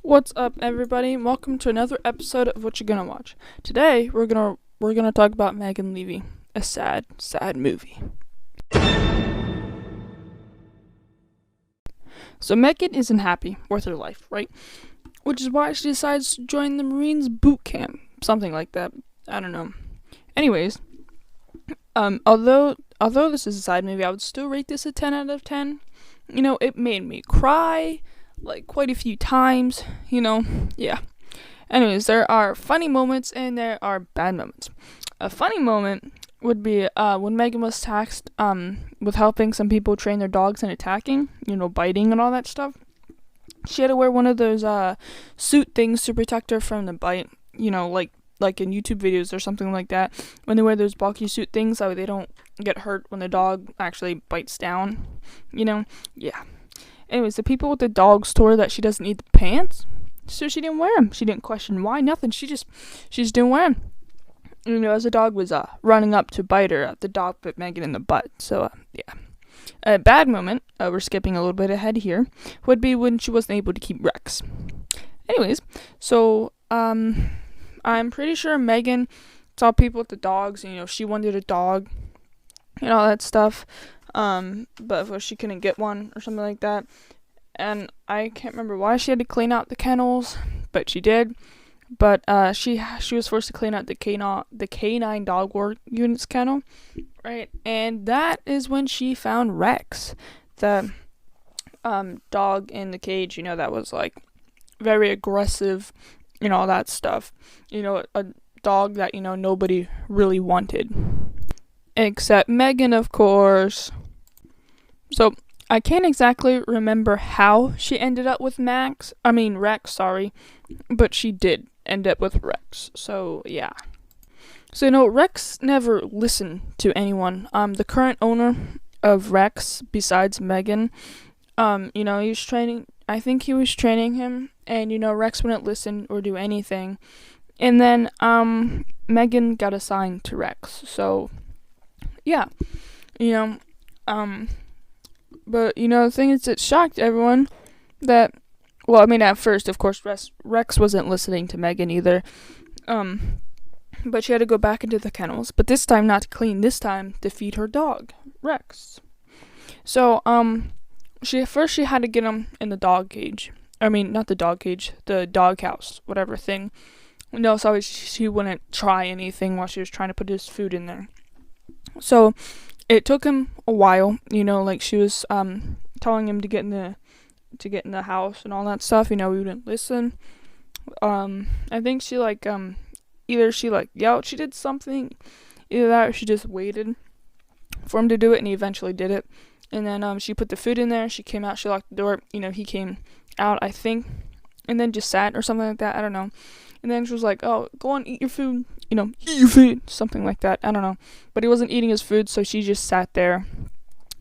What's up, everybody? Welcome to another episode of What You Gonna Watch. Today, we're gonna talk about Megan Leavey, a sad, sad movie. So Megan isn't happy with her life, right? Which is why she decides to join the Marines boot camp, something like that. I don't know. Anyways, although this is a sad movie, I would still rate this a 10 out of 10. You know, it made me cry like quite a few times, yeah. Anyways, there are funny moments and there are bad moments. A funny moment would be when Megan was tasked with helping some people train their dogs in attacking, biting and all that stuff. She had to wear one of those suit things to protect her from the bite, like in YouTube videos or something like that. When they wear those bulky suit things, so they don't get hurt when the dog actually bites down, yeah. Anyways, the people with the dogs told her that she doesn't need the pants, so she didn't wear them. She didn't question why, nothing. She just didn't wear them. As the dog was running up to bite her, the dog bit Megan in the butt. So, yeah. A bad moment, we're skipping a little bit ahead here, would be when she wasn't able to keep Rex. Anyways, so, I'm pretty sure Megan saw people with the dogs, she wanted a dog, and all that stuff. But she couldn't get one or something like that. And I can't remember why she had to clean out the kennels, but she did. But she was forced to clean out the canine dog work unit's kennel, right? And that is when she found Rex, the dog in the cage. That was like very aggressive, all that stuff. A dog that nobody really wanted, except Megan, of course. So, I can't exactly remember how she ended up with Rex, but she did end up with Rex, so yeah. So, Rex never listened to anyone. The current owner of Rex, besides Megan, he was training him, and, Rex wouldn't listen or do anything. And then, Megan got assigned to Rex, so, yeah, but, the thing is, it shocked everyone that, at first, of course, Rex wasn't listening to Megan either, but she had to go back into the kennels, but this time not to clean, this time to feed her dog, Rex. So, she had to get him in the dog cage. Not the dog cage, the dog house, whatever thing. So she wouldn't try anything while she was trying to put his food in there. So, it took him a while, she was telling him to get in the house and all that stuff, he wouldn't listen. I think she either she yelled, she did something, either that or she just waited for him to do it, and he eventually did it. And then she put the food in there, she came out, she locked the door, he came out, I think, and then just sat or something like that, I don't know. And then she was like, oh, go on, eat your food, eat your food, something like that, I don't know. But he wasn't eating his food, so she just sat there.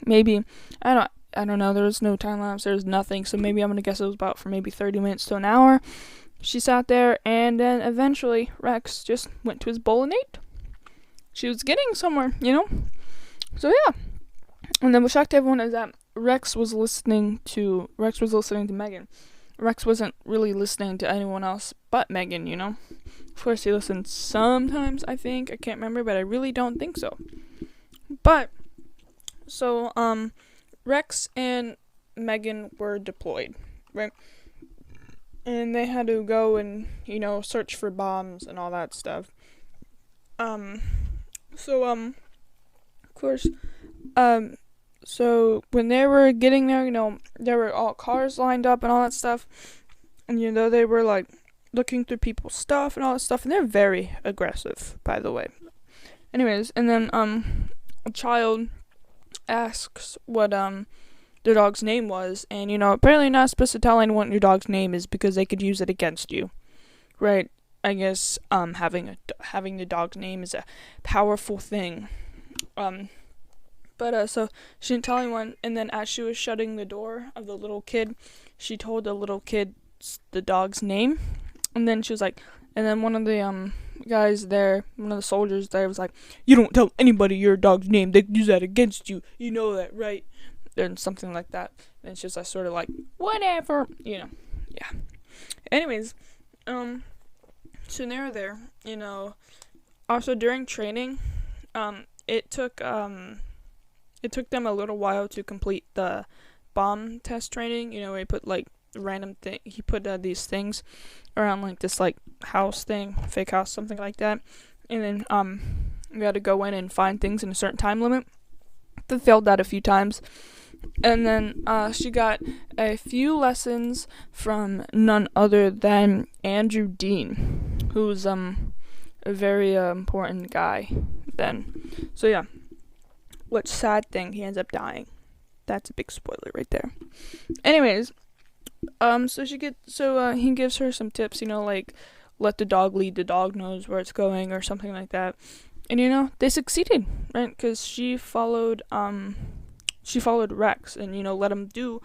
Maybe, I don't know, there was no time lapse, there was nothing, so maybe I'm gonna guess it was about for maybe 30 minutes to an hour. She sat there, and then eventually Rex just went to his bowl and ate. She was getting somewhere, So yeah. And then what shocked everyone is that Rex was listening to Megan. Rex wasn't really listening to anyone else but Megan, Of course, he listened sometimes, I think. I can't remember, but I really don't think so. But, so, Rex and Megan were deployed, right? And they had to go and, search for bombs and all that stuff. Of course, so when they were getting there, there were all cars lined up and all that stuff. And, they were, looking through people's stuff and all that stuff. And they're very aggressive, by the way. Anyways, and then, a child asks what, their dog's name was. And, apparently you're not supposed to tell anyone what your dog's name is because they could use it against you. Right? I guess, having the dog's name is a powerful thing. But so she didn't tell anyone, and then as she was shutting the door of the little kid, she told the little kid the dog's name, and then she was like, and then one of the guys there, one of the soldiers there was like, you don't tell anybody your dog's name, they use that against you, you know that, right? And something like that. And she was sort of like, whatever, yeah. Anyways, so they were there, Also during training, it took them a little while to complete the bomb test training. He put like random thing. He put these things around like this like house thing, fake house, something like that. And then we had to go in and find things in a certain time limit. They failed that a few times. And then she got a few lessons from none other than Andrew Dean, who's a very important guy then. So yeah, which sad thing, he ends up dying. That's a big spoiler right there. Anyways, he gives her some tips, like let the dog lead, the dog knows where it's going, or something like that. And they succeeded, right? Because she followed Rex and let him do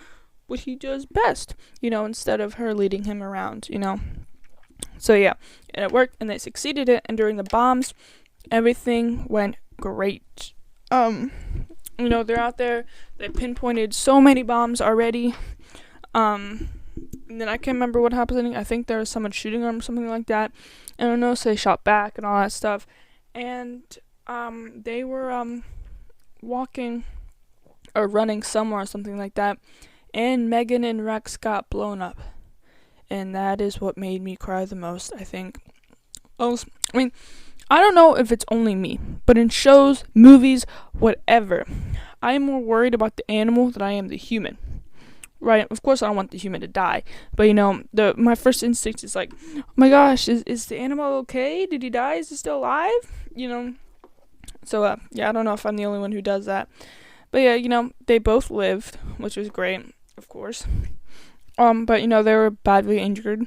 what he does best, instead of her leading him around, So yeah, and it worked, and they succeeded it. And during the bombs, everything went great. They're out there. They pinpointed so many bombs already. And then I can't remember what happened. I think there was someone shooting them or something like that. I don't know, so they shot back and all that stuff. And they were walking or running somewhere or something like that. And Megan and Rex got blown up. And that is what made me cry the most, I think. I don't know if it's only me, but in shows, movies, whatever, I am more worried about the animal than I am the human. Right? Of course I don't want the human to die, but my first instinct is like, oh my gosh, is the animal okay? Did he die? Is he still alive? So yeah, I don't know if I'm the only one who does that. But yeah, they both lived, which was great, of course. But they were badly injured.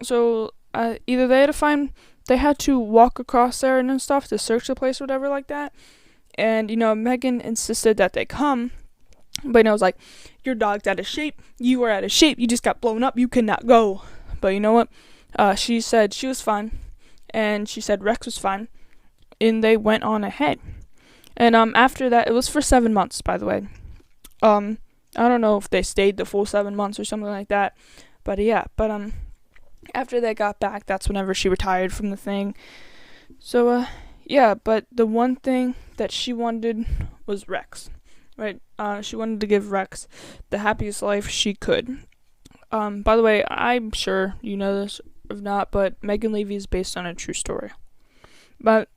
So either they had to walk across there and stuff to search the place or whatever like that. And Megan insisted that they come. But it was like, your dog's out of shape. You are out of shape. You just got blown up. You cannot go. But you know what? She said she was fine. And she said Rex was fine. And they went on ahead. And after that, it was for 7 months, by the way. I don't know if they stayed the full 7 months or something like that. But yeah. But after they got back, that's whenever she retired from the thing. So yeah. But the one thing that she wanted was Rex. Right, she wanted to give Rex the happiest life she could. By the way, I'm sure you know this or not, but Megan Leavey is based on a true story. But,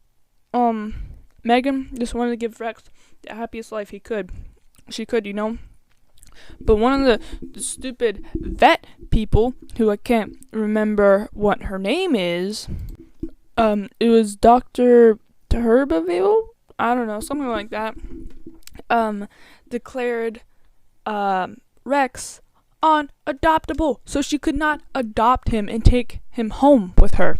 Megan just wanted to give Rex the happiest life she could. But one of the stupid vet people, who I can't remember what her name is, it was Dr. Turbeville? I don't know, something like that. Declared Rex unadoptable, so she could not adopt him and take him home with her.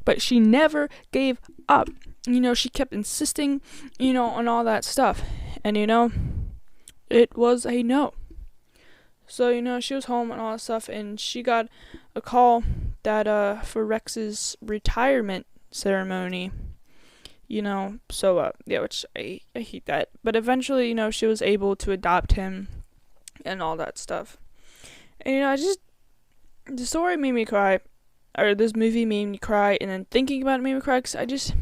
But she never gave up. She kept insisting, on all that stuff. And it was a no. So, she was home and all that stuff, and she got a call that for Rex's retirement ceremony. So yeah, which I hate that. But eventually, she was able to adopt him and all that stuff. And the story made me cry, or this movie made me cry, and then thinking about it made me cry, because I just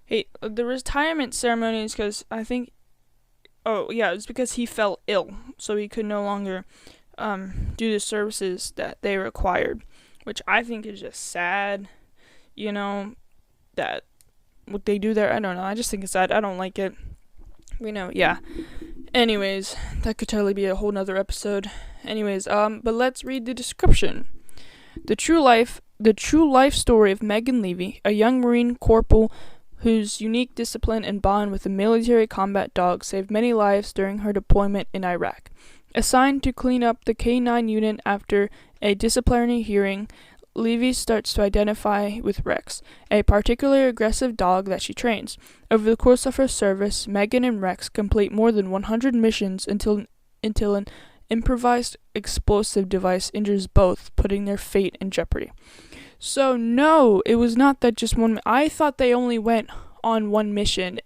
hate the retirement ceremonies, because I think, it's because he fell ill, so he could no longer do the services that they required, which I think is just sad, that what they do there, I don't know, I just think it's sad, I don't like it, yeah. Anyways, that could totally be a whole nother episode. Anyways, but let's read the description. The true life story of Megan Leavey, a young Marine corporal whose unique discipline and bond with a military combat dog saved many lives during her deployment in Iraq. Assigned to clean up the K-9 unit after a disciplinary hearing, Leavey starts to identify with Rex, a particularly aggressive dog that she trains. Over the course of her service, Megan and Rex complete more than 100 missions until an improvised explosive device injures both, putting their fate in jeopardy. So no, it was not that just one. I thought they only went on one mission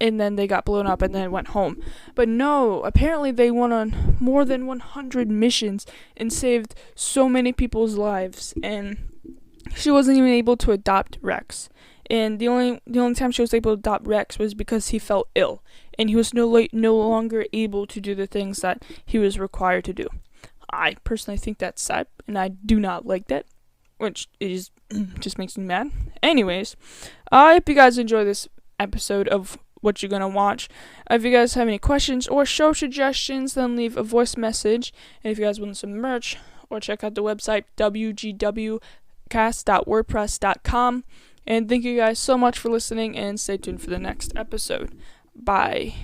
and then they got blown up and then went home. But no, apparently they went on more than 100 missions and saved so many people's lives, and she wasn't even able to adopt Rex. And the only time she was able to adopt Rex was because he fell ill, and he was no longer able to do the things that he was required to do. I personally think that's sad, and I do not like that, which is just makes me mad. Anyways, I hope you guys enjoy this episode of what you're gonna watch. If you guys have any questions or show suggestions, then leave a voice message. And if you guys want some merch, or check out the website wgwcast.wordpress.com. And thank you guys so much for listening, and stay tuned for the next episode. Bye.